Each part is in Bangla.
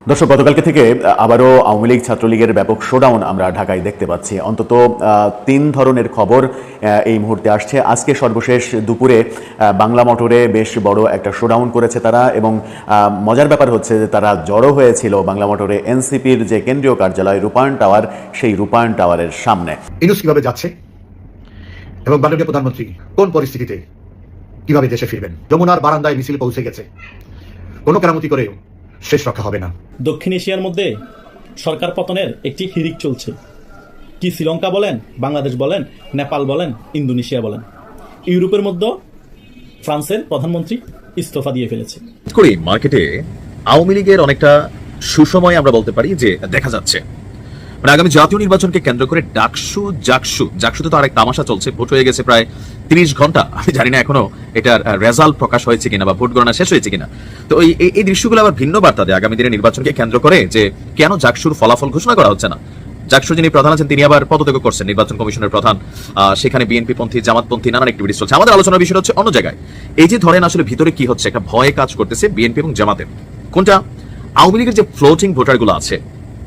দর্শক, গতকালকে থেকে আবারও আওয়ামী লীগ ছাত্রলীগের ব্যাপক শোডাউন আমরা ঢাকায় দেখতে পাচ্ছি। অন্তত 3 ধরনের খবর এই মুহূর্তে আসছে। আজকে সর্বশেষ দুপুরে বাংলা মোটরে বেশ বড় একটা শোডাউন করেছে তারা, এবং মজার ব্যাপার হচ্ছে যে তারা জড়ো হয়েছিল বাংলা মোটরে এনসিপির যে কেন্দ্রীয় কার্যালয় রূপায়ণ টাওয়ার, সেই রূপায়ণ টাওয়ারের সামনে। ইউনূস কিভাবে যাচ্ছে এবং মাননীয় প্রধানমন্ত্রী কোন পরিস্থিতিতে কিভাবে দেশে ফিরবেন? যমুনার বারান্দায় মিছিল পৌঁছে গেছে, কোনো কেরামতি করেও শেষ রক্ষা হবে না। দক্ষিণ এশিয়ার মধ্যে সরকার পতনের একটি হিড়িক চলছে। কি শ্রীলঙ্কা বলেন, বাংলাদেশ বলেন, নেপাল বলেন, ইন্দোনেশিয়া বলেন, ইউরোপের মধ্যে ফ্রান্সের প্রধানমন্ত্রী ইস্তফা দিয়ে ফেলেছে। করি মার্কেটে আওয়ামী লীগের অনেকটা সুসময় আমরা বলতে পারি যে দেখা যাচ্ছে। মানে আগামী জাতীয় নির্বাচনকে কেন্দ্র করে জাকসুতে তো আরেক তামাশা চলছে। ভোট হয়ে গেছে প্রায় 30 ঘন্টা। আমি জানি না এখনো এটার রেজাল্ট প্রকাশ হয়েছে কিনা বা ভোট গণনা শেষ হয়েছে কিনা। তো এই দৃশ্যগুলো আবার ভিন্ন বার্তা দেয় আগামী দিনের নির্বাচনকে কেন্দ্র করে, যে কেন জাকসুর ফলাফল ঘোষণা করা হচ্ছে না। জাকসুর যিনি প্রধান আছেন তিনি আবার পদত্যাগ করছেন, নির্বাচন কমিশনের প্রধান। সেখানে বিএনপি পন্থী, জামাতপন্থী নানান অ্যাক্টিভিটিস চলছে। আমাদের আলোচনার বিষয় হচ্ছে অন্য জায়গায়। এই যে ধরেন আসলে ভিতরে কি হচ্ছে, একটা ভয় কাজ করতেছে বিএনপি এবং জামাতের। কোনটা? আওয়ামী লীগের যে ফ্লোটিং ভোটারগুলো আছে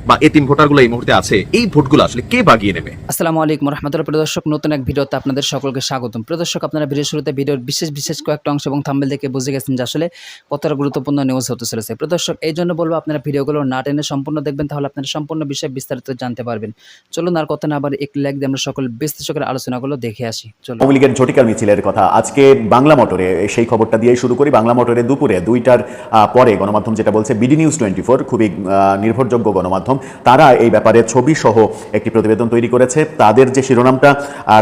বা এতিম ভোটারগুলো এই মুহূর্তে আছে, এই ভোটগুলো আসলে কে বাগিয়ে নেবে? আসসালামু আলাইকুম রহমতুল্লাহ। প্রিয় দর্শক, নতুন এক ভিডিওতে আপনাদের সকলকে স্বাগতম। প্রিয় দর্শক, আপনারা ভিডিও শুরুতে ভিডিওর বিশেষ কয়েকটা অংশ এবং থাম্বনেল দেখে বুঝে গেছেন যে আসলে কতটা গুরুত্বপূর্ণ নিউজ হতে চলেছে। প্রিয় দর্শক, এই জন্য বলবো আপনারা ভিডিওগুলো না টেনে সম্পূর্ণ দেখবেন, তাহলে আপনারা সম্পূর্ণ বিষয়ে বিস্তারিত জানতে পারবেন। চলুন আর কথা না আবার একটু লাইক দিয়ে আমরা সকল বিশ্লেষকের আলোচনাগুলো দেখে আসি। চলুন। আওয়ামী লীগের ঝটিকা মিছিলের কথা আজকে বাংলা মোটরে, সেই খবরটা দিয়েই শুরু করি। বাংলা মোটরে দুপুরে 2টার পরে গণমাধ্যম যেটা বলছে, বিডি নিউজ 24 খুবই নির্ভরযোগ্য গণমাধ্যম, তারা এই ব্যাপারে ছবি সহ একটি প্রতিবেদন তৈরি করেছে। তাদের যে শিরোনামটা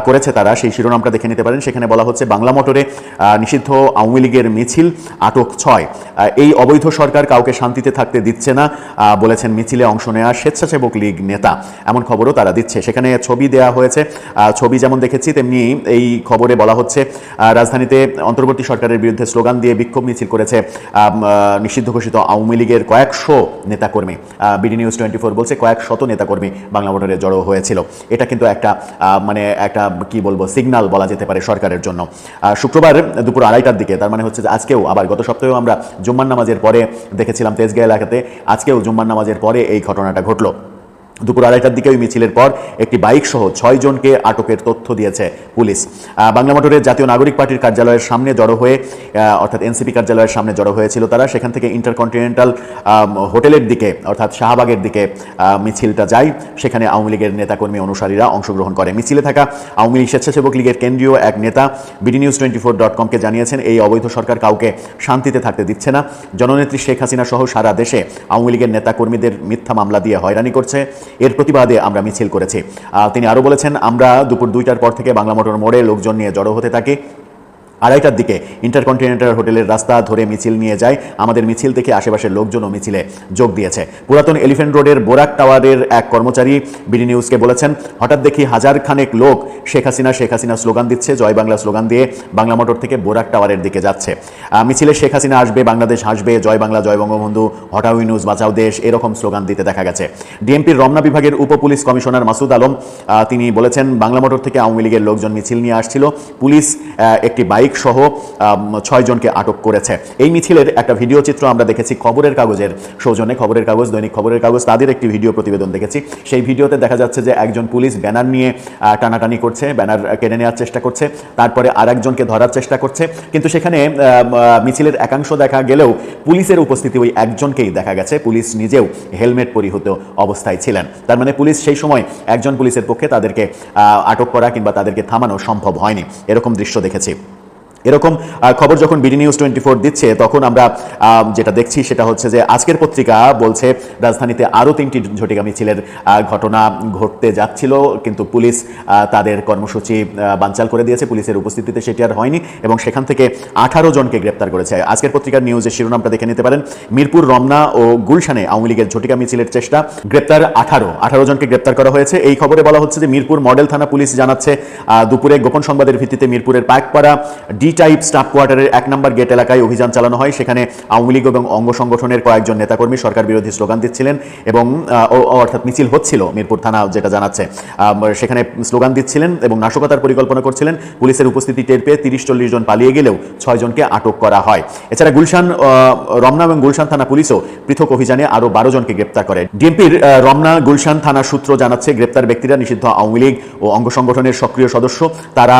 করেছে তারা, সেই শিরোনামটা দেখে নিতে পারেন। সেখানে বলা হচ্ছে, বাংলা মোটরে নিষিদ্ধ আওয়ামী লীগের মিছিল, আটক 6। এই অবৈধ সরকার কাউকে শান্তিতে থাকতে দিচ্ছে না, বলেছেন মিছিলে অংশ নেওয়া স্বেচ্ছাসেবক লীগ নেতা। এমন খবরও তারা দিচ্ছে। সেখানে ছবি দেওয়া হয়েছে। ছবি যেমন দেখেছি তেমনি এই খবরে বলা হচ্ছে, রাজধানীতে অন্তর্বর্তী সরকারের বিরুদ্ধে স্লোগান দিয়ে বিক্ষোভ মিছিল করেছে নিষিদ্ধ ঘোষিত আওয়ামী লীগের কয়েকশো নেতাকর্মী। বিডি নিউজ 24 বলছে কয়েক শত নেতাকর্মী বাংলা মোটরে জড়ো হয়েছিল। এটা কিন্তু একটা কি বলবো, সিগন্যাল বলা যেতে পারে সরকারের জন্য। শুক্রবার দুপুর 2:30টার দিকে, তার মানে হচ্ছে যে আজকেও, আবার গত সপ্তাহেও আমরা জুম্মার নামাজের পরে দেখেছিলাম তেজগাঁ এলাকাতে, আজকেও জুম্মার নামাজের পরে এই ঘটনাটা ঘটলো। দুপুর 2:30টার দিকে ওই মিছিলের পর একটি বাইক সহ 6 জনকে আটকের তথ্য দিয়েছে পুলিশ। বাংলা মোটরের জাতীয় নাগরিক পার্টির কার্যালয়ের সামনে জড়ো হয়ে, অর্থাৎ এনসিপি কার্যালয়ের সামনে জড়ো হয়েছিল তারা। সেখান থেকে ইন্টারকন্টিনেন্টাল হোটেলের দিকে, অর্থাৎ শাহবাগের দিকে মিছিলটা যায়। সেখানে আওয়ামী লীগের নেতাকর্মী অনুসারীরা অংশগ্রহণ করে। মিছিলে থাকা আওয়ামী লীগ স্বেচ্ছাসেবক লীগের কেন্দ্রীয় এক নেতা বিডি নিউজ 24.com-কে জানিয়েছেন, এই অবৈধ সরকার কাউকে শান্তিতে থাকতে দিচ্ছে না। জননেত্রী শেখ হাসিনা সহ সারা দেশে আওয়ামী লীগের নেতাকর্মীদের মিথ্যা মামলা দিয়ে হয়রানি করছে, এর প্রতিবাদে আমরা মিছিল করেছি। তিনি আরও বলেছেন, আমরা দুপুর 2টার পর থেকে বাংলা মোটর মোড়ে লোকজন নিয়ে জড়ো হতে থাকি। 2:30টার দিকে ইন্টারকন্টিনেন্টাল হোটেলের রাস্তা ধরে মিছিল নিয়ে যায়। আমাদের মিছিল থেকে আশেপাশের লোকজনও মিছিলে যোগ দিয়েছে। পুরাতন এলিফ্যান্ট রোডের বোরাক টাওয়ারের এক কর্মচারী বিডি নিউজকে বলেছেন, হঠাৎ দেখি 1000 খানেক লোক শেখ হাসিনা স্লোগান দিচ্ছে, জয় বাংলা স্লোগান দিয়ে বাংলা মোটর থেকে বোরাক টাওয়ারের দিকে যাচ্ছে। মিছিলে শেখ হাসিনা আসবে, বাংলাদেশ আসবে, জয় বাংলা, জয় বঙ্গবন্ধু, হটাও ইউনূস, বাঁচাও দেশ, এরকম স্লোগান দিতে দেখা গেছে। ডিএমপির রমনা বিভাগের উপ পুলিশ কমিশনার মাসুদ আলম তিনি বলেছেন, বাংলা মোটর থেকে আওয়ামী লীগের লোকজন মিছিল নিয়ে আসছিল, পুলিশ একটি বাইক সহ 6 জনকে আটক করেছে। এই মিছিলের একটা ভিডিও চিত্র আমরা দেখেছি খবরের কাগজের সৌজন্যে। খবরের কাগজ, দৈনিক খবরের কাগজ, তাদের একটি ভিডিও প্রতিবেদন দেখেছি। সেই ভিডিওতে দেখা যাচ্ছে যে একজন পুলিশ ব্যানার নিয়ে টানাটানি করছে, ব্যানার কেড়ে নেওয়ার চেষ্টা করছে, তারপরে আরেকজনকে ধরার চেষ্টা করছে। কিন্তু সেখানে মিছিলের একাংশ দেখা গেলেও পুলিশের উপস্থিতি ওই একজনকেই দেখা গেছে। পুলিশ নিজেও হেলমেট পরিহিত অবস্থায় ছিলেন। তার মানে পুলিশ সেই সময়, একজন পুলিশের পক্ষে তাদেরকে আটক করা কিংবা তাদেরকে থামানো সম্ভব হয়নি। এরকম দৃশ্য দেখেছি। এরকম খবর যখন বিডি নিউজ 24 দিচ্ছে, তখন আমরা যেটা দেখছি সেটা হচ্ছে যে আজকের পত্রিকা বলছে রাজধানীতে আরও 3টি ঝটিকা মিছিলের ঘটনা ঘটতে যাচ্ছিল, কিন্তু পুলিশ তাদের কর্মসূচি বানচাল করে দিয়েছে। পুলিশের উপস্থিতিতে সেটি আর হয়নি, এবং সেখান থেকে 18 জনকে গ্রেপ্তার করেছে। আজকের পত্রিকার নিউজের শিরোনামটা দেখে নিতে পারেন, মিরপুর, রমনা ও গুলশানে আওয়ামী লীগের ঝটিকা মিছিলের চেষ্টা, গ্রেপ্তার 18 জনকে গ্রেপ্তার করা হয়েছে। এই খবরে বলা হচ্ছে যে মিরপুর মডেল থানা পুলিশ জানাচ্ছে, দুপুরে গোপন সংবাদের ভিত্তিতে মিরপুরের পাইকপাড়া ডি টাইপ স্টাফ কোয়ার্টারের 1 নম্বর গেট এলাকায় অভিযান চালানো হয়। সেখানে আওয়ামী লীগ এবং অঙ্গ সংগঠনের কয়েকজন নেতাকর্মী সরকার বিরোধী স্লোগান দিচ্ছিলেন এবং অর্থাৎ মিছিল হচ্ছিল, মিরপুর থানা যেটা জানাচ্ছে, সেখানে স্লোগান দিচ্ছিলেন এবং নাশকতার পরিকল্পনা করছিলেন। পুলিশের উপস্থিতি টের পেয়ে 30-40 জন পালিয়ে গেলেও 6 জনকে আটক করা হয়। এছাড়া গুলশান, রমনা এবং গুলশান থানা পুলিশও পৃথক অভিযানে আরও 12 জনকে গ্রেপ্তার করে। ডিএমপির রমনা গুলশান থানার সূত্র জানাচ্ছে, গ্রেপ্তার ব্যক্তিরা নিষিদ্ধ আওয়ামী লীগ ও অঙ্গ সংগঠনের সক্রিয় সদস্য। তারা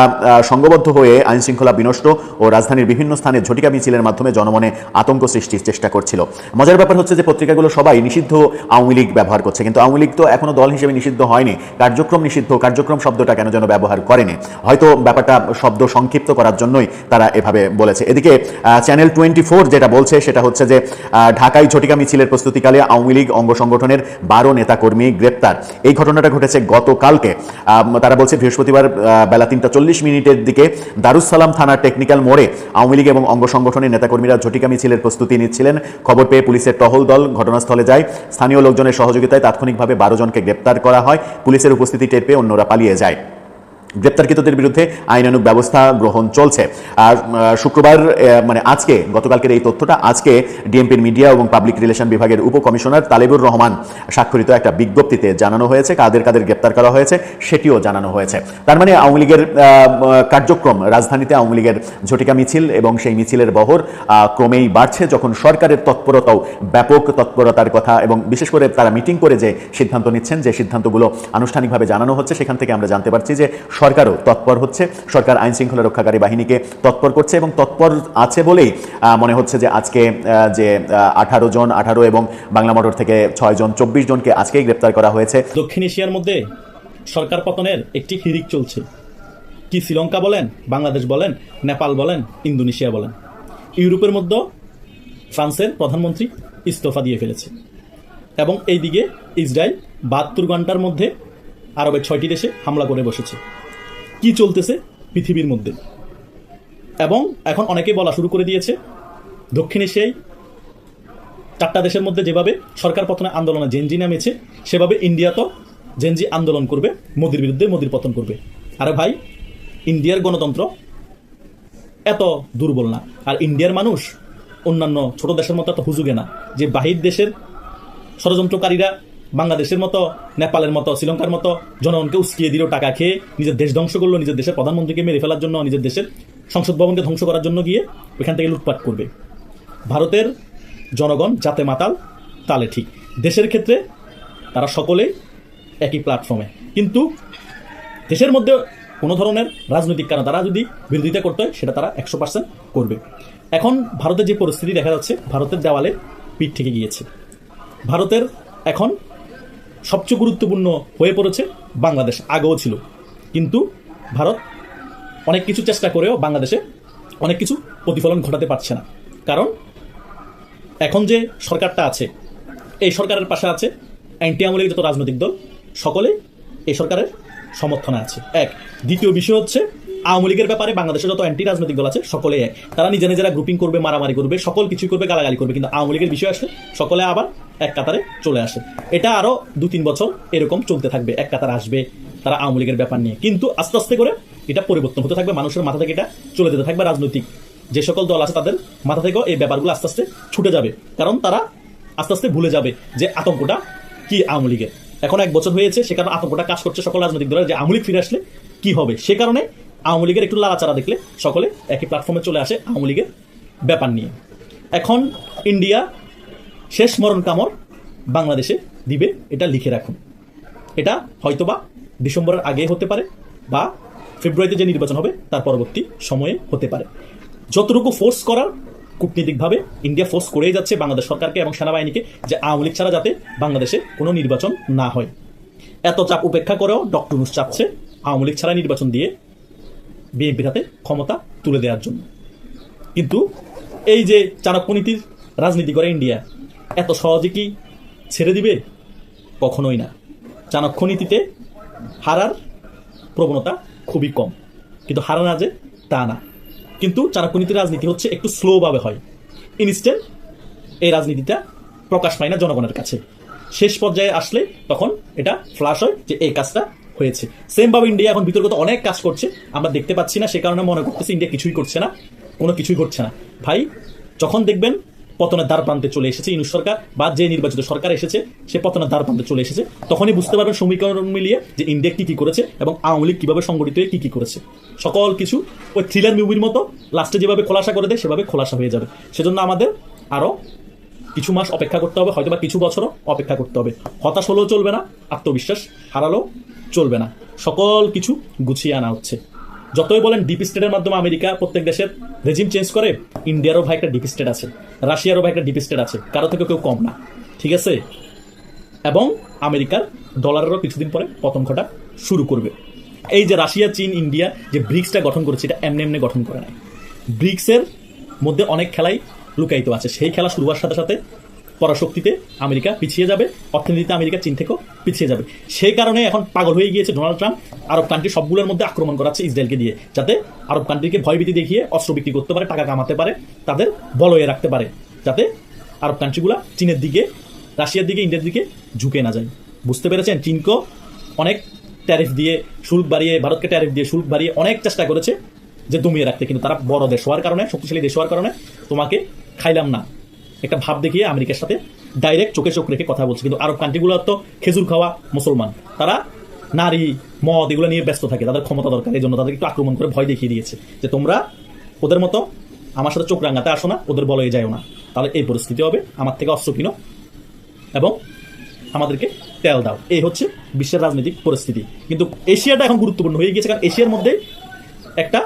সংঘবদ্ধ হয়ে আইন শৃঙ্খলা বিনষ্ট ও রাজধানীর বিভিন্ন স্থানে ঝটিকা মিছিলের মাধ্যমে জনমনে আতঙ্ক সৃষ্টির চেষ্টা করছিল। মজার ব্যাপার হচ্ছে যে পত্রিকাগুলো সবাই নিষিদ্ধ আওয়ামী লীগ ব্যবহার করছে, কিন্তু আওয়ামী লীগ তো এখনো দল হিসেবে নিষিদ্ধ হয়নি। কার্যক্রম নিষিদ্ধ, কার্যক্রম শব্দটা কেন যেন ব্যবহার করেনি, হয়তো ব্যাপারটা শব্দ সংক্ষিপ্ত করার জন্যই তারা এভাবে বলেছে। এদিকে চ্যানেল 24 যেটা বলছে সেটা হচ্ছে যে ঢাকায় ঝটিকা মিছিলের প্রস্তুতিকালে আওয়ামী লীগ অঙ্গ সংগঠনের 12 নেতাকর্মী গ্রেপ্তার। এই ঘটনাটা ঘটেছে গতকালকে। তারা বলছে বৃহস্পতিবার বেলা 3:40 দিকে দারুসালাম থানার টেকনিক্যাল মোড়ে আওয়ামী লীগ এবং অঙ্গ সংগঠনের নেতাকর্মীরা ঝটিকা মিছিলের প্রস্তুতি নিচ্ছিলেন। খবর পেয়ে পুলিশের টহল দল ঘটনাস্থলে যায়। স্থানীয় লোকজনের সহযোগিতায় তাৎক্ষণিকভাবে 12 জনকে গ্রেপ্তার করা হয়। পুলিশের উপস্থিতি টের পেয়ে অন্যরা পালিয়ে যায়। গ্রেপ্তারকৃতদের বিরুদ্ধে আইনানুগ ব্যবস্থা গ্রহণ চলছে। আর শুক্রবার মানে আজকে, গতকালকের এই তথ্যটা আজকে ডিএমপির মিডিয়া এবং পাবলিক রিলেশন বিভাগের উপকমিশনার তালেবুর রহমান স্বাক্ষরিত একটা বিজ্ঞপ্তিতে জানানো হয়েছে কাদের কাদের গ্রেপ্তার করা হয়েছে সেটিও জানানো হয়েছে। তার মানে আওয়ামী লীগের কার্যক্রম, রাজধানীতে আওয়ামী লীগের ঝটিকা মিছিল এবং সেই মিছিলের বহর ক্রমেই বাড়ছে, যখন সরকারের তৎপরতাও, ব্যাপক তৎপরতার কথা এবং বিশেষ করে তারা মিটিং করে যে সিদ্ধান্ত নিচ্ছেন, যে সিদ্ধান্তগুলো আনুষ্ঠানিকভাবে জানানো হচ্ছে, সেখান থেকে আমরা জানতে পারছি যে সরকারও তৎপর হচ্ছে। সরকার আইন শৃঙ্খলা রক্ষাকারী বাহিনীকে তৎপর করছে এবং তৎপর আছে বলেই মনে হচ্ছে যে আজকে যে 18 এবং বাংলা মোটর থেকে 6 জন, 24 জনকে আজকেই গ্রেপ্তার করা হয়েছে। দক্ষিণ এশিয়ার মধ্যে সরকার পতনের একটি হিড়িক চলছে। কি শ্রীলঙ্কা বলেন, বাংলাদেশ বলেন, নেপাল বলেন, ইন্দোনেশিয়া বলেন, ইউরোপের মধ্যে ফ্রান্সের প্রধানমন্ত্রী ইস্তফা দিয়ে ফেলেছে এবং এইদিকে ইসরায়েল 72 ঘন্টার মধ্যে আরবের 6টি দেশে হামলা করে বসেছে। কি চলতেছে পৃথিবীর মধ্যে? এবং এখন অনেকে বলা শুরু করে দিয়েছে, দক্ষিণ এশিয়ায় 4টা দেশের মধ্যে যেভাবে সরকার পতনের আন্দোলনে জেনজি নামেছে, সেভাবে ইন্ডিয়া তো জেনজি আন্দোলন করবে, মোদির বিরুদ্ধে মোদির পতন করবে। আরে ভাই, ইন্ডিয়ার গণতন্ত্র এত দুর্বল না, আর ইন্ডিয়ার মানুষ অন্যান্য ছোট দেশের মতো এত হুজুগে না যে বাহির দেশের ষড়যন্ত্রকারীরা বাংলাদেশের মতো, নেপালের মতো, শ্রীলঙ্কার মতো জনগণকে উস্কিয়ে দিল, টাকা খেয়ে নিজের দেশ ধ্বংস করলো, নিজের দেশের প্রধানমন্ত্রীকে মেরে ফেলার জন্য, নিজের দেশের সংসদ ভবনকে ধ্বংস করার জন্য গিয়ে ওইখান থেকে লুটপাট করবে। ভারতের জনগণ যাতে মাতাল তালে ঠিক। দেশের ক্ষেত্রে তারা সকলেই একই প্ল্যাটফর্মে, কিন্তু দেশের মধ্যে কোনো ধরনের রাজনৈতিক কারণ তারা যদি বিরোধিতা করতে হয় সেটা তারা 100% করবে। এখন ভারতের যে পরিস্থিতি দেখা যাচ্ছে, ভারতের দেওয়ালে পিঠ থেকে গিয়েছে। ভারতের এখন সবচেয়ে গুরুত্বপূর্ণ হয়ে পড়েছে বাংলাদেশ, আগেও ছিল, কিন্তু ভারত অনেক কিছু চেষ্টা করেও বাংলাদেশে অনেক কিছু প্রতিফলন ঘটাতে পারছে না। কারণ এখন যে সরকারটা আছে, এই সরকারের পাশে আছে অ্যান্টি আওয়ামী লীগের যত রাজনৈতিক দল, সকলে এই সরকারের সমর্থনে আছে। এক। দ্বিতীয় বিষয় হচ্ছে, আওয়ামী লীগের ব্যাপারে বাংলাদেশে যত অ্যান্টি রাজনৈতিক দল আছে সকলে এক, তারা নিজেরা গ্রুপিং করবে, মারামারি করবে, সকল কিছু করবে, গালাগালি করবে, কিন্তু আওয়ামী লীগের বিষয় আসলে সকলে আবার এক কাতারে চলে আসে। এটা আরো 2-3 বছর এরকম চলতে থাকবে, এক কাতারে আসবে তারা আওয়ামী লীগের ব্যাপার নিয়ে, কিন্তু আস্তে আস্তে করে এটা পরিবর্তন হতে থাকবে, মানুষের মাথা থেকে এটা চলে যেতে থাকবে। রাজনৈতিক যে সকল দল আছে তাদের মাথা থেকেও এই ব্যাপারগুলো আস্তে আস্তে ছুটে যাবে, কারণ তারা আস্তে আস্তে ভুলে যাবে যে আতঙ্কটা কি আওয়ামী লীগের। এখন 1 বছর হয়েছে, সে কারণে আতঙ্কটা কাজ করছে সকল রাজনৈতিক দলের যে আওয়ামী লীগ ফিরে আসলে কি হবে। সে কারণে আওয়ামী লীগের একটু লাড়াচাড়া দেখলে সকলে একই প্ল্যাটফর্মে চলে আসে আওয়ামী লীগের ব্যাপার নিয়ে। এখন ইন্ডিয়া শেষ মরণ কামড় বাংলাদেশে দিবে, এটা লিখে রাখুন। এটা হয়তোবা ডিসেম্বরের আগে হতে পারে বা ফেব্রুয়ারিতে যে নির্বাচন হবে তার পরবর্তী সময়ে হতে পারে। যতটুকু ফোর্স করার কূটনীতিকভাবে ইন্ডিয়া ফোর্স করেই যাচ্ছে বাংলাদেশ সরকারকে এবং সেনাবাহিনীকে যে আওয়ামী লীগ ছাড়া যাতে বাংলাদেশে কোনো নির্বাচন না হয়। এত চাপ উপেক্ষা করেও ডক্টর ইউনূস চাচ্ছে আওয়ামী লীগ ছাড়া নির্বাচন দিয়ে বিএনপির হাতে ক্ষমতা তুলে দেওয়ার জন্য। কিন্তু এই যে চাণক্যনীতির রাজনীতি করে ইন্ডিয়া, এত সহজে কি ছেড়ে দিবে? কখনোই না। চাণক্যনীতিতে হারার প্রবণতা খুবই কম, কিন্তু হারা না যে তা না। কিন্তু চাণক্যনীতির রাজনীতি হচ্ছে একটু স্লোভাবে হয়, ইনস্ট্যান্ট এই রাজনীতিটা প্রকাশ পায় না জনগণের কাছে। শেষ পর্যায়ে আসলে তখন এটা ফ্লাশ হয় যে এই কাজটা হয়েছে। সেম ভাবে ইন্ডিয়া এখন বিতর্কত অনেক কাজ করছে, আমরা দেখতে পাচ্ছি না, সে কারণে মনে করতেছি ইন্ডিয়া কিছুই করছে না, কোনো কিছুই ঘটছে না। ভাই যখন দেখবেন পতনের দ্বার প্রান্তে চলে এসেছে ইউনূস সরকার বা যে নির্বাচিত সরকার এসেছে সে পতনের দ্বার প্রান্তে চলে এসেছে, তখনই বুঝতে পারবেন সমীকরণ মিলিয়ে যে ইন্ডিয়া কি করেছে এবং আওয়ামী লীগ কিভাবে সংগঠিত হয়ে কি করেছে। সকল কিছু ওই থ্রিলার মুভির মতো লাস্টে যেভাবে খোলাসা করে দেয় সেভাবে খোলাসা হয়ে যাবে। সেজন্য আমাদের আরও কিছু মাস অপেক্ষা করতে হবে, হয়তো বা কিছু বছরও অপেক্ষা করতে হবে। হতাশ হলেও চলবে না, আত্মবিশ্বাস হারালেও চলবে না, সকল কিছু গুছিয়ে আনা হচ্ছে। যতই বলেন ডিপ স্টেটের মাধ্যমে আমেরিকা প্রত্যেক দেশের রেজিম চেঞ্জ করে, ইন্ডিয়ারও ভাই একটা ডিপ স্টেট আছে, রাশিয়ারও ভাই একটা ডিপ স্টেট আছে, কারো থেকে কেউ কম না, ঠিক আছে? এবং আমেরিকার ডলারেরও কিছুদিন পরে পতন ঘটা শুরু করবে। এই যে রাশিয়া, চীন, ইন্ডিয়া যে ব্রিক্সটা গঠন করেছে, এটা এমনি এমনি গঠন করে নাই। ব্রিক্সের মধ্যে অনেক খেলাই লুকায়িত আছে, সেই খেলা শুরু হওয়ার সাথে সাথে পরাশক্তিতে আমেরিকা পিছিয়ে যাবে, অর্থনীতিতে আমেরিকা চীন থেকেও পিছিয়ে যাবে। সেই কারণে এখন পাগল হয়ে গিয়েছে ডোনাল্ড ট্রাম্প, আরব কান্ট্রি সবগুলোর মধ্যে আক্রমণ করাচ্ছে ইসরায়েলকে দিয়ে, যাতে আরব কান্ট্রিকে ভয়ভীতি দেখিয়ে অস্ত্র বিক্রি করতে পারে, টাকা কামাতে পারে, তাদের বলয়ে রাখতে পারে, যাতে আরব কান্ট্রিগুলো চীনের দিকে, রাশিয়ার দিকে, ইন্ডিয়ার দিকে ঝুঁকে না যায়। বুঝতে পেরেছেন? চীনকেও অনেক ট্যারিফ দিয়ে শুল্ক বাড়িয়ে, ভারতকে ট্যারিফ দিয়ে শুল্ক বাড়িয়ে অনেক চেষ্টা করেছে যে দমিয়ে রাখতে, কিন্তু তারা বড় দেশ হওয়ার কারণে, শক্তিশালী দেশ হওয়ার কারণে তোমাকে খাইলাম না একটা ভাব দেখিয়ে আমেরিকার সাথে ডাইরেক্ট চোখে চোখ রেখে কথা বলছে। কিন্তু আরব কান্ট্রিগুলো তো খেজুর খাওয়া মুসলমান, তারা নারী, মদ এগুলো নিয়ে ব্যস্ত থাকে, তাদের ক্ষমতা দরকার, এই জন্য তাদেরকে একটু আক্রমণ করে ভয় দেখিয়ে দিয়েছে যে তোমরা ওদের মতো আমার সাথে চোখ রাঙাতে আসো না, ওদের বলয়ে যায়ও না, তাহলে এই পরিস্থিতি হবে, আমার থেকে অস্ত্র কিনো এবং আমাদেরকে তেল দাও। এই হচ্ছে বিশ্বের রাজনৈতিক পরিস্থিতি। কিন্তু এশিয়াটা এখন গুরুত্বপূর্ণ হয়ে গিয়েছে, কারণ এশিয়ার মধ্যে একটা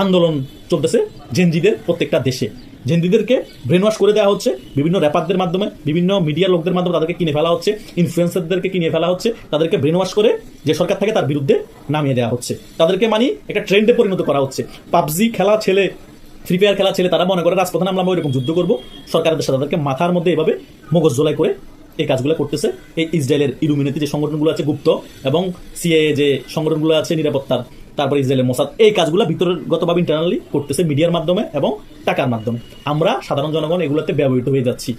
আন্দোলন চলতেছে জেনজিদের প্রত্যেকটা দেশে। জেনজিদেরকে ব্রেনওয়াশ করে দেওয়া হচ্ছে বিভিন্ন র্যাপারদের মাধ্যমে, বিভিন্ন মিডিয়া লোকদের মাধ্যমে তাদেরকে কিনে ফেলা হচ্ছে, ইনফ্লুয়েন্সারদেরকে কিনে ফেলা হচ্ছে, তাদেরকে ব্রেনওয়াশ করে যে সরকার থাকে তার বিরুদ্ধে নামিয়ে দেওয়া হচ্ছে, তাদেরকে একটা ট্রেন্ডে পরিণত করা হচ্ছে। পাবজি খেলা ছেলে, ফ্রি ফায়ার খেলা ছেলে, তারা মনে করে রাজপথে নামলে আমরা এরকম যুদ্ধ করবো, সরকারের সাথে তাদেরকে মাথার মধ্যে এভাবে মগজ জোলাই করে এই কাজগুলো করতেছে। এই ইসরায়েলের ইলুমিনাতি যে সংগঠনগুলো আছে গুপ্ত, এবং সিআইএ যে সংগঠনগুলো আছে নিরাপত্তার, তারপরে ইসরায়েলের মোসাদ, এই কাজগুলো ভিতরগতভাবে ইন্টারনালি করতেছে মিডিয়ার মাধ্যমে এবং টাকার মাধ্যমে। আমরা সাধারণ জনগণ এগুলোতে ব্যবহৃত হয়ে যাচ্ছি,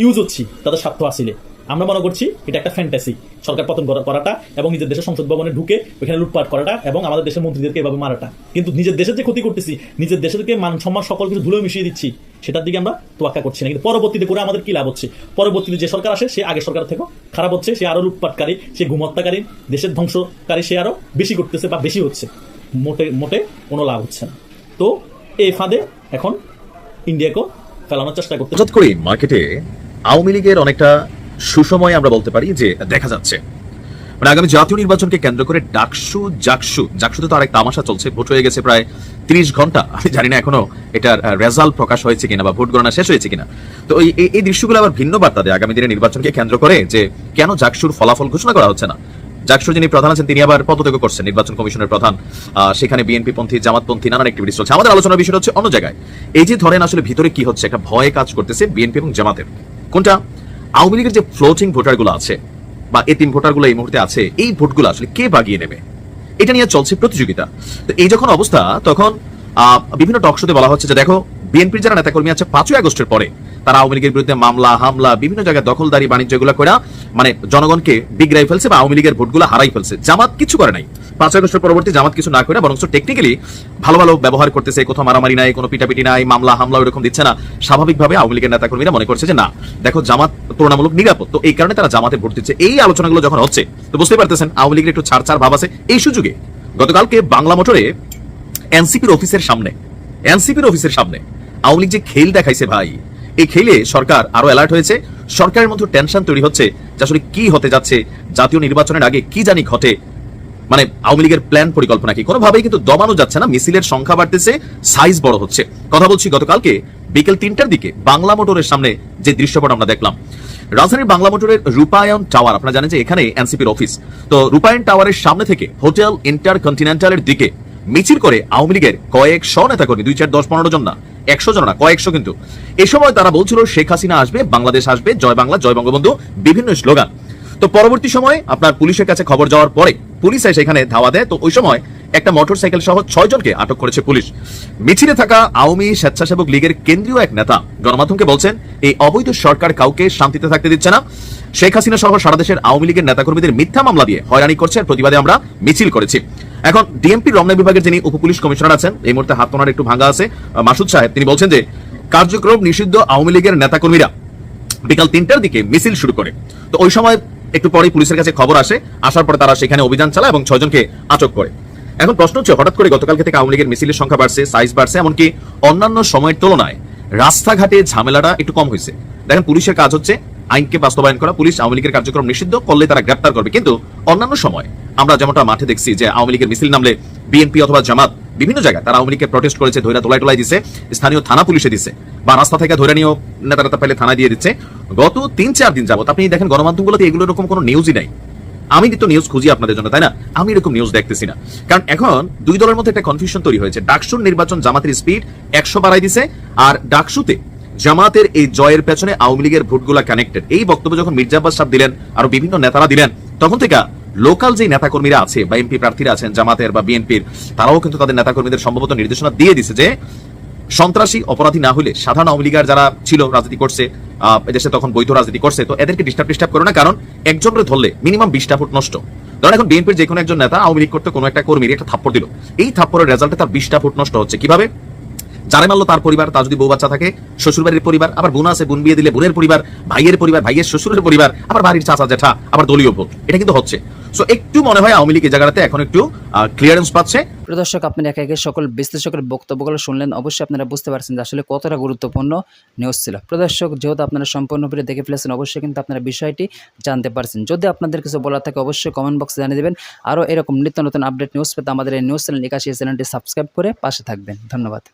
ইউজ হচ্ছি তাদের স্বার্থ হাসিলে। আমরা মনে করছি এটা একটা ফ্যান্টাসি, সরকার পতন করাটা এবং নিজের দেশের সংসদ ভবনে ঢুকে ওইখানে লুটপাট করাটা এবং আমাদের দেশের মন্ত্রীদেরকে এভাবে মারাটা। কিন্তু নিজের দেশের যে ক্ষতি করতেছি, নিজের দেশেরকে মান সম্মান সকল কিছু ধুলো মিশিয়ে দিচ্ছি, সেটার দিকে আমরা তোয়াক্কা করছি না। কিন্তু পরবর্তীতে করে আমাদের কি লাভ হচ্ছে? পরবর্তীতে যে সরকার আসে সে আগের সরকার থেকেও খারাপ হচ্ছে, সে আরও লুটপাটকারী, সে ঘুমহত্যাকারী, দেশের ধ্বংসকারী সে আরও বেশি করতেছে বা বেশি হচ্ছে, মোটে কোনো লাভ হচ্ছে না। তো এই ফাঁদে এখন ইন্ডিয়াকেও ফেলানোর চেষ্টা করতে। হঠাৎ করে মার্কেটে আওয়ামী লীগের অনেকটা সুসময় আমরা বলতে পারি যে দেখা যাচ্ছে। মানে আগামী জাতীয় নির্বাচনকে কেন্দ্র করে জাকসুতে তো আরেক তামাশা চলছে। ভোট হয়ে গেছে প্রায় 30 ঘন্টা, আমি জানি না এখনো এটার রেজাল্ট প্রকাশ হয়েছে কিনা বা ভোট গণনা শেষ হয়েছে কিনা। তো এই দৃশ্যগুলো আবার ভিন্ন বার্তা দেয় আগামী দিনের নির্বাচনকে কেন্দ্র করে, যে কেন জাকসুর ফলাফল ঘোষণা করা হচ্ছে না। জাকসুর যিনি প্রধান আছেন তিনি আবার পদত্যাগ করছেন, নির্বাচন কমিশনের প্রধান। সেখানে বিএনপি পন্থী, জামাতপন্থী নানান অ্যাক্টিভিটিস চলছে। আমাদের আলোচনার বিষয় হচ্ছে অন্য জায়গায়। এই যে ধরেন আসলে ভিতরে কি হচ্ছে, একটা ভয় কাজ করতেছে বিএনপি এবং জামাতের। কোনটা? আওয়ামী লীগের যে ফ্লোটিং ভোটারগুলো আছে বা এতিম ভোটারগুলো এই মুহূর্তে আছে, এই ভোটগুলো আসলে কে বাগিয়ে নেবে, এটা নিয়ে চলছে প্রতিযোগিতা। তো এই যখন অবস্থা, তখন বিভিন্ন টক শোতে বলা হচ্ছে যে দেখো বিএনপির যারা নেতাকর্মী আছে 5ই আগস্টের পরে তারা আওয়ামী লীগের বিরুদ্ধে মামলা, হামলা, বিভিন্ন জায়গায় দখলদারি, বাণিজ্য এগুলো করে মানে জনগণকে বিগড়াই ফেলছে বা আওয়ামী লীগের ভোটগুলো হারাই ফেলছে। জামাত কিছু করে নাই, 5 আগস্টের পরবর্তী জামাত কিছু না করে বরং টেকনিক্যালি ভালো ভালো ব্যবহার করতেছে, কোথাও মারামারি নাই, কোনো পিটাপিটি নাই, মামলা হামলা এরকম দিচ্ছে না। স্বাভাবিকভাবে আওয়ামী লীগের নেতাকর্মীরা মনে করছে যে না দেখো জামাত তুলনামূলক নিরাপদ, তো এই কারণে তারা জামাতে ভোট দিচ্ছে। এই আলোচনাগুলো যখন হচ্ছে তো বুঝতে পারতেছেন আওয়ামী লীগের একটু ছাড় ভাব আছে। এই সুযোগে গতকালকে বাংলা মোটরে এনসিপির অফিসের সামনে আওয়ামী লীগ যে খেল দেখাইছে ভাই, এই খেলে সরকার আরো অ্যালার্ট হয়েছে। সরকারের মধ্যে টেনশন তৈরি হচ্ছে যে আসলে কি হতে যাচ্ছে, জাতীয় নির্বাচনের আগে কি জানি ঘটে, মানে আওয়ামী লীগের প্ল্যান পরিকল্পনা কি কোনোভাবেই কিন্তু দমানো যাচ্ছে না। মিছিলের সংখ্যা বাড়তেছে, সাইজ বড় হচ্ছে। কথা বলছি গতকালকে বিকেল 3টার দিকে বাংলা মোটরের সামনে যে দৃশ্যপট আমরা দেখলাম, রাজধানীর বাংলা মোটরের রূপায়ণ টাওয়ার, আপনারা জানেন যে এখানে এনসিপির অফিস, তো রূপায়ণ টাওয়ারের সামনে থেকে হোটেল ইন্টারকন্টিনেন্টালের দিকে মিছিল করে আওয়ামী লীগের কয়েকশো নেতাকর্মী, 2, 4, 10, 15 জন না, 100 জন না, কয়েকশো। কিন্তু এ সময় তারা বলছিল শেখ হাসিনা আসবে, বাংলাদেশ আসবে, জয় বাংলা, জয় বঙ্গবন্ধু, বিভিন্ন স্লোগান। তো পরবর্তী সময় আপনার পুলিশের কাছে খবর যাওয়ার পরে পুলিশ এসে এখানে ধাওয়া দেয়। তো ওই সময় একটা মোটরসাইকেল সহ 6 জনকে আটক করেছে পুলিশ। মিছিলে থাকা আওয়ামী স্বেচ্ছাসেবক লীগের কেন্দ্রীয় এক নেতা গণমাধ্যমকে বলছেন, এই অবৈধ সরকার কাউকে শান্তিতে থাকতে দিচ্ছে না। শেখ হাসিনা সহ সারা দেশের আওয়ামী লীগের নেতাকর্মীদের মিথ্যা মামলা দিয়ে হয়রানি করছে, প্রতিবাদে আমরা মিছিল করেছি। এখন ডিএমপি রমনা বিভাগের যিনি উপপুলিশ কমিশনার আছেন, এই মুহূর্তে হাত তোনার একটু ভাঙা আছে, মাসুদ সাহেব, তিনি বলছেন যে কার্যক্রম নিষিদ্ধ আওয়ামী লীগের নেতাকর্মীরা বিকাল 3টার দিকে মিছিল শুরু করে। তো ওই সময় একটু পরে পুলিশের কাছে খবর আসে, আসার পরে তারা সেখানে অভিযান চালায় এবং 6 জনকে আটক করে। এখন প্রশ্ন হচ্ছে, হঠাৎ করে গতকালকে থেকে আওয়ামী লীগের মিছিলের সংখ্যা বাড়ছে, সাইজ বাড়ছে, এমনকি অন্যান্য সময়ের তুলনায় রাস্তাঘাটে ঝামেলাটা একটু কম হয়েছে। দেখেন, পুলিশের কাজ হচ্ছে আইনকে বাস্তবায়ন করা। পুলিশ আওয়ামী লীগের কার্যক্রম নিষিদ্ধ করলে তারা গ্রেপ্তার করবে, কিন্তু অন্যান্য সময় আমরা যেমনটা মাঠে দেখছি যে আওয়ামী লীগের মিছিল নামলে বিএনপি অথবা জামাত বিভিন্ন জায়গায় তারা আওয়ামী লীগকে প্রটেস্ট করেছে, ধৈরা তোলাই দিছে, স্থানীয় থানা পুলিশে দিছে, বা রাস্তা থেকে ধরে নিয়েও নেতা পেলে থানা দিয়ে দিচ্ছে। গত 3-4 দিন যাবত আপনি দেখেন গণমাধ্যমগুলোতে এগুলো এরকম কোনো নিউজই নাই। আমি তো নিউজ খুঁজি আপনাদের জন্য, তাই না? আমি এরকম নিউজ দেখতেছি না, কারণ এখন দুই দলের মধ্যে একটা কনফিউশন তৈরি হয়েছে। ডাকসুর নির্বাচন জামাতের স্পিড 100 বাড়াই দিছে, আর ডাকসুতে জামাতের এই জয়ের পেছনে আওয়ামী লীগের ভোটগুলা কানেক্টেড। এই বক্তব্য যখন মির্জা আব্বাস সাহেব দিলেন, আরো বিভিন্ন নেতারা দিলেন, তখন থেকে লোকাল যে নেতাকর্মীরা আছে বা এমপি প্রার্থীরা আছেন জামাতের বা বিএনপির, তারাও কিন্তু তাদের নেতাকর্মীদের সম্ভবত নির্দেশনা দিয়ে দিছে যে সন্ত্রাসী অপরাধী না হলে সাধারণ আওয়ামী লীগের যারা ছিল, রাজনীতি করছে এদেশে, তখন বৈধ রাজনীতি করছে, তো এদেরকে ডিস্টার্ব করো না, কারণ একজনের ধরলে মিনিমাম 20টা ভোট নষ্ট। ধরেন এখন বিএনপির যে কোনো একজন নেতা আওয়ামী লীগ করতে কোনো একটা কর্মীর একটা থাপ্পড় দিল, এই থাপ্পড়ের রেজাল্টে তার 20টা ভোট নষ্ট হচ্ছে। কিভাবে? যারা মারলো তার পরিবার, তার যদি বউ বাচ্চা থাকে শ্বশুরবাড়ির পরিবার, আবার বোন আছে বোন বিয়ে দিলে বোনের পরিবার, ভাইয়ের শ্বশুরের পরিবার, আবার বাড়ির চাচা জেঠা, আবার দলীয় ভোট, এটা কিন্তু হচ্ছে। সো একটু মনে হয় আওয়ামী লীগ এই জায়গাতে এখন একটু ক্লিয়ারেন্স পাচ্ছে। প্রিয় দর্শক, আপনারা একে একে সকল বিশ্লেষকের বক্তব্যগুলো শুনলেন, অবশ্যই আপনারা বুঝতে পারছেন যে আসলে কতটা গুরুত্বপূর্ণ নিউজ ছিল। প্রিয় দর্শক, যেহেতু আপনারা সম্পূর্ণ ভিডিও দেখে ফেলেছেন, অবশ্যই কিন্তু আপনারা বিষয়টি জানতে পারছেন। যদি আপনাদের কিছু বলার থাকে অবশ্যই কমেন্ট বক্সে জানিয়ে দেবেন। আরও এরকম নিত্য নতুন আপডেট নিউজ পেতে আমাদের এই নিউজ চ্যানেল একাশি চ্যানেলটি সাবস্ক্রাইব করে পাশে থাকবেন। ধন্যবাদ।